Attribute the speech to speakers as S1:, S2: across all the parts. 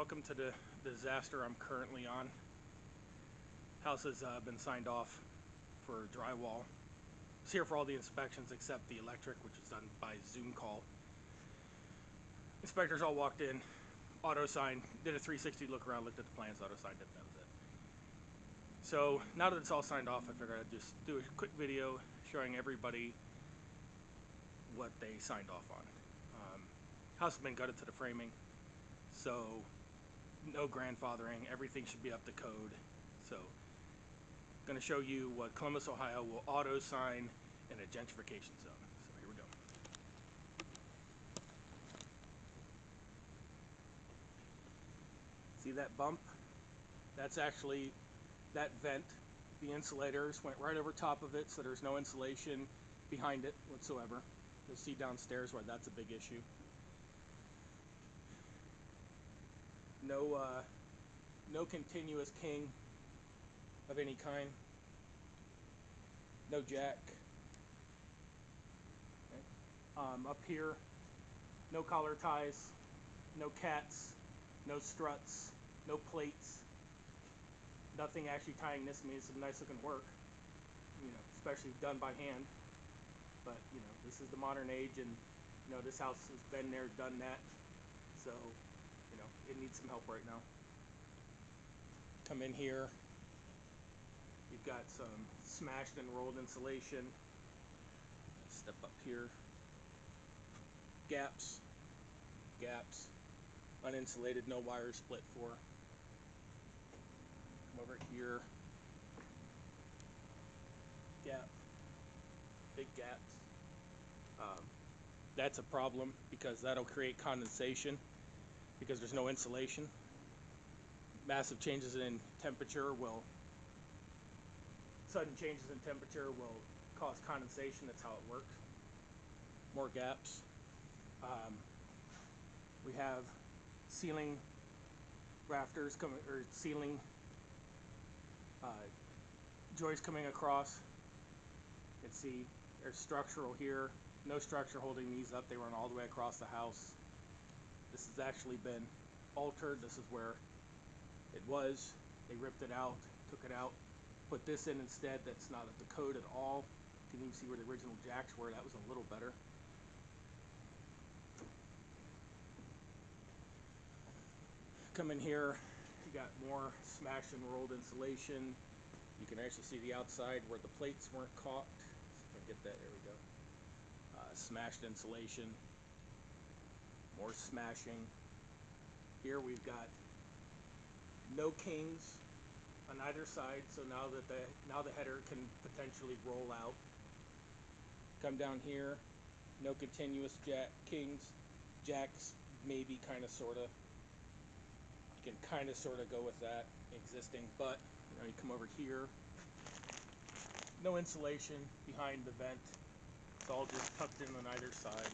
S1: welcome to the disaster I'm currently on. House has been signed off for drywall. It's here for all the inspections except the electric, which is done by Zoom call. Inspectors all walked in, auto signed, did a 360 look around, looked at the plans, auto signed it, that was it. So now that it's all signed off, I figured I'd just do a quick video showing everybody what they signed off on. House has been gutted to the framing, so no grandfathering, everything should be up to code. So I'm going to show you what Columbus, Ohio will auto sign in a gentrification zone. So here we go. See that bump? That's actually that vent. The insulators went right over top of it, so there's no insulation behind it whatsoever. You'll see downstairs why that's a big issue. No continuous king of any kind. No jack. Okay. Up here, no collar ties, no cats, no struts, no plates. Nothing actually tying this. I mean, it's some nice looking work, especially done by hand. But this is the modern age, and this house has been there, done that. So it needs some help right now. Come in here, you've got some smashed and rolled insulation. Step up here, gaps, uninsulated, no wires split for. Come over here, gap, big gaps. That's a problem because that'll create condensation because there's no insulation. Massive changes in temperature sudden changes in temperature will cause condensation. That's how it works. More gaps. We have ceiling rafters coming, or ceiling joists coming across. You can see there's structural here. No structure holding these up. They run all the way across the house. This has actually been altered. This is where it was. They ripped it out, took it out, put this in instead. That's not at the code at all. You can even see where the original jacks were. That was a little better. Come in here, you got more smashed and rolled insulation. You can actually see the outside where the plates weren't caulked. So if I get that, there we go. Smashed insulation, more smashing. Here we've got no kings on either side, so now the header can potentially roll out. Come down here, no continuous kings, jacks, maybe kind of sort of. You can kind of sort of go with that existing, but you come over here, no insulation behind the vent. It's all just tucked in on either side.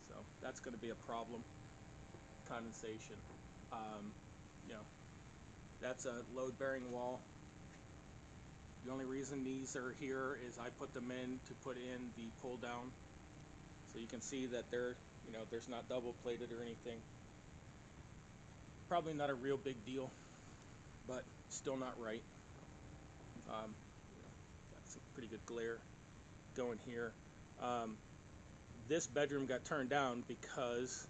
S1: So that's going to be a problem. Condensation. That's a load-bearing wall. The only reason these are here is I put them in to put in the pull-down. So you can see that they're, there's not double-plated or anything. Probably not a real big deal, but still not right. Got some pretty good glare going here. This bedroom got turned down because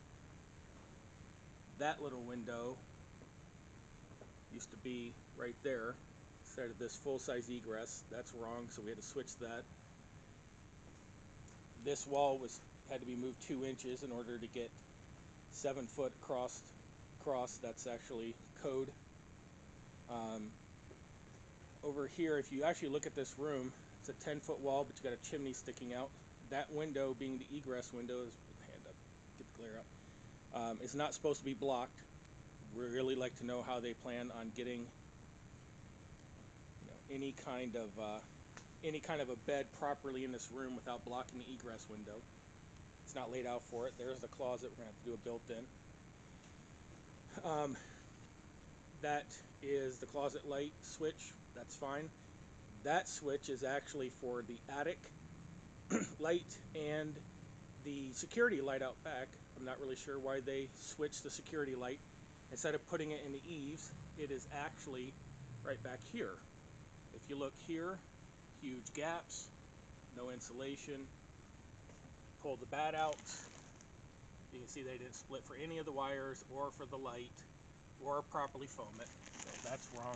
S1: that little window used to be right there instead of this full-size egress. That's wrong, so we had to switch that. This wall had to be moved 2 inches in order to get 7 foot across. That's actually code. Over here, if you actually look at this room, it's a 10-foot wall, but you got a chimney sticking out. That window, being the egress window, hand up, get the glare out, is not supposed to be blocked. We really like to know how they plan on getting any kind of a bed properly in this room without blocking the egress window. It's not laid out for it. There's the closet. We're going to have to do a built-in. That is the closet light switch. That's fine. That switch is actually for the attic light and the security light out back. I'm not really sure why they switched the security light. Instead of putting it in the eaves, it is actually right back here. If you look here, huge gaps, no insulation. Pull the bat out. You can see they didn't split for any of the wires or for the light or properly foam it. So that's wrong.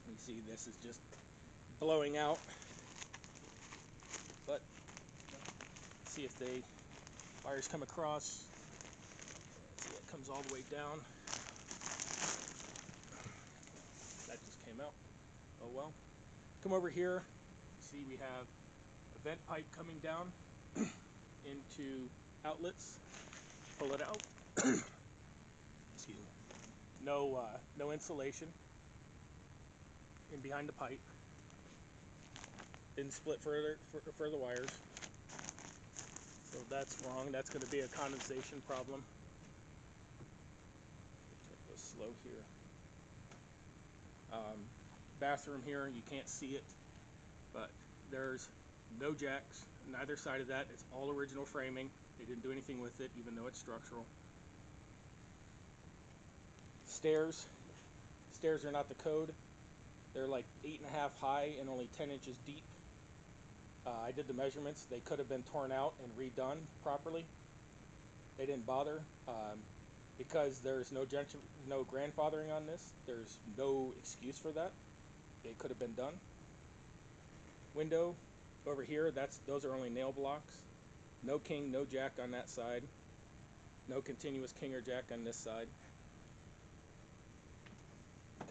S1: You see this is just blowing out. But see if the wires come across. See, it comes all the way down. That just came out. Oh well. Come over here. See, we have a vent pipe coming down into outlets. Pull it out. Excuse me. No insulation in behind the pipe. Didn't split for the wires. So that's wrong. That's going to be a condensation problem. Go slow here. Bathroom here, you can't see it, but there's no jacks on either side of that. It's all original framing. They didn't do anything with it, even though it's structural. Stairs are not the code. They're like 8.5 high and only 10 inches deep. I did the measurements. They could have been torn out and redone properly. They didn't bother because there's no grandfathering on this. There's no excuse for that. It could have been done. Window over here, those are only nail blocks. No king, no jack on that side. No continuous king or jack on this side.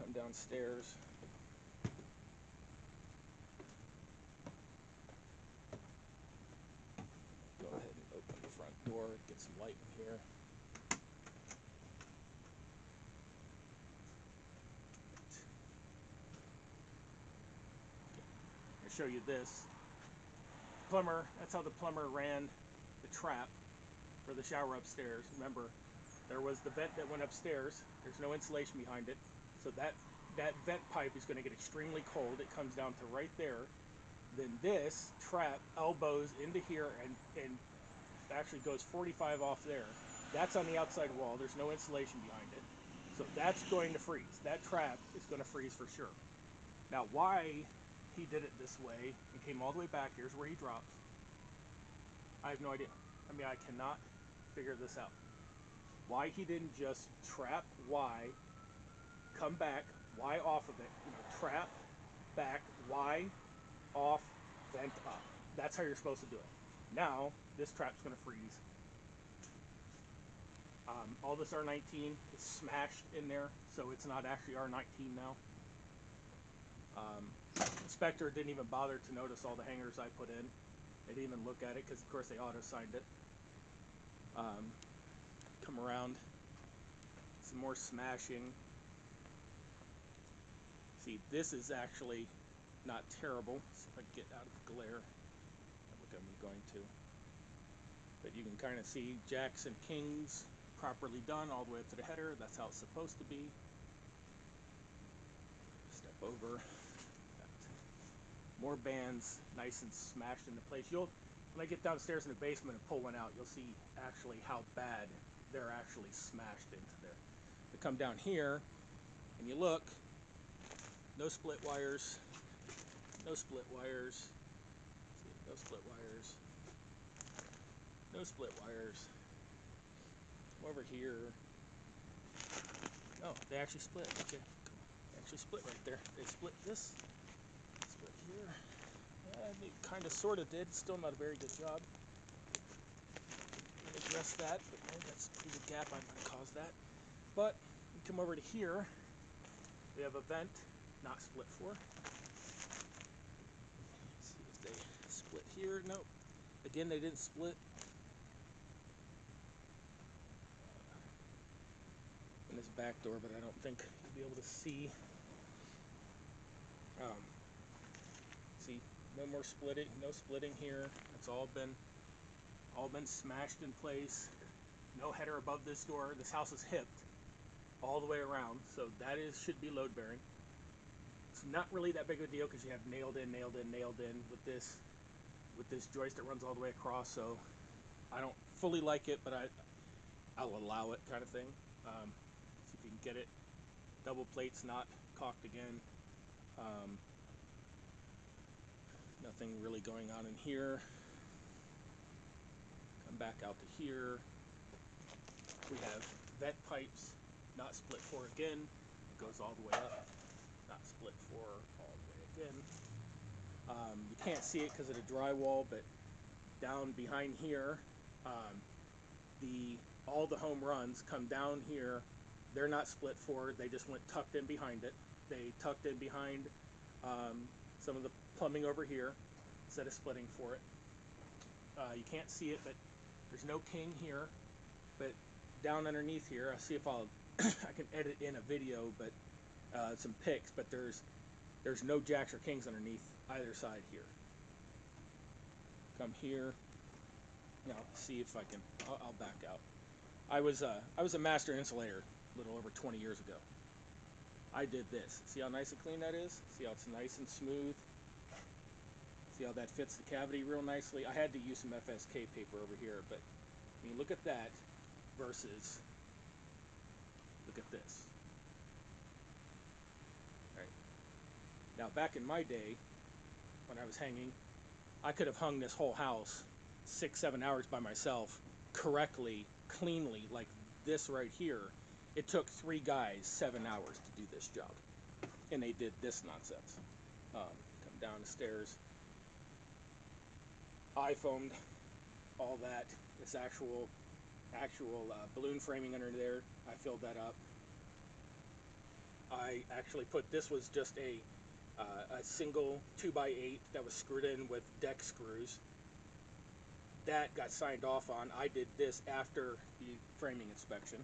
S1: Come downstairs. Go ahead and open the front door, get some light in here. I'll show you this. Plumber, that's how the plumber ran the trap for the shower upstairs. Remember, there was the vent that went upstairs. There's no insulation behind it. So that vent pipe is going to get extremely cold. It comes down to right there. Then this trap elbows into here and actually goes 45 off there. That's on the outside wall. There's no insulation behind it. So that's going to freeze. That trap is going to freeze for sure. Now, why he did it this way and came all the way back, here's where he drops. I have no idea. I mean, I cannot figure this out. Why he didn't just trap Y, come back, Y off of it, trap, back, Y, off, vent up. That's how you're supposed to do it. Now, this trap's going to freeze. All this R19 is smashed in there, so it's not actually R19 now. Inspector didn't even bother to notice all the hangers I put in. They didn't even look at it because, of course, they auto-signed it. Come around. Some more smashing. See, this is actually not terrible. See if I can get out of the glare. Look, I'm going to. But you can kind of see jacks and kings properly done all the way up to the header. That's how it's supposed to be. Step over. More bands nice and smashed into place. When I get downstairs in the basement and pull one out, you'll see actually how bad they're actually smashed into there. You come down here and you look, no split wires, no split wires, see, no split wires, no split wires. Come over here. Oh, they actually split. Okay, they actually split right there. They split this. Split here. They kind of sort of did. Still not a very good job. Address that, but man, that's a big gap. I'm going to cause that. But you come over to here. We have a vent, not split for. Let's see if they split here. Nope. Again, they didn't split. In this back door, but I don't think you'll be able to see. See, no more splitting, no splitting here. It's all been smashed in place. No header above this door. This house is hipped all the way around, so that should be load bearing. It's not really that big of a deal because you have nailed in with this joist that runs all the way across. So I fully like it, but I'll allow it, kind of thing. See if you can get it. Double plates, not caulked again. Nothing really going on in here. Come back out to here. We have vent pipes, not split 4 again. It goes all the way up, not split 4 all the way again. You can't see it because of the drywall, but down behind here, all the home runs come down here. They're not split 4. They just went tucked in behind it. They tucked in behind some of the plumbing over here instead of splitting for it. You can't see it, but there's no king here. But down underneath here, I'll see if I can edit in a video, but some pics. But there's no jacks or kings underneath either side here. Come here. Now see if I can. I'll back out. I was a master insulator a little over 20 years ago. I did this. See how nice and clean that is? See how it's nice and smooth? See how that fits the cavity real nicely? I had to use some FSK paper over here, but I mean, look at that versus look at this. All right. Now, back in my day, when I was hanging, I could have hung this whole house 6-7 hours by myself, correctly, cleanly, like this right here. It took 3 guys 7 hours to do this job, and they did this nonsense. Come down the stairs. I foamed all that. This actual balloon framing under there. I filled that up. I actually put, this was just a single 2x8 that was screwed in with deck screws. That got signed off on. I did this after the framing inspection.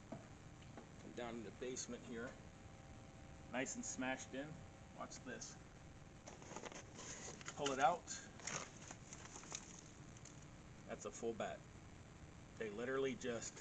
S1: Come down in the basement here. Nice and smashed in. Watch this. Pull it out. That's a full bat. They literally just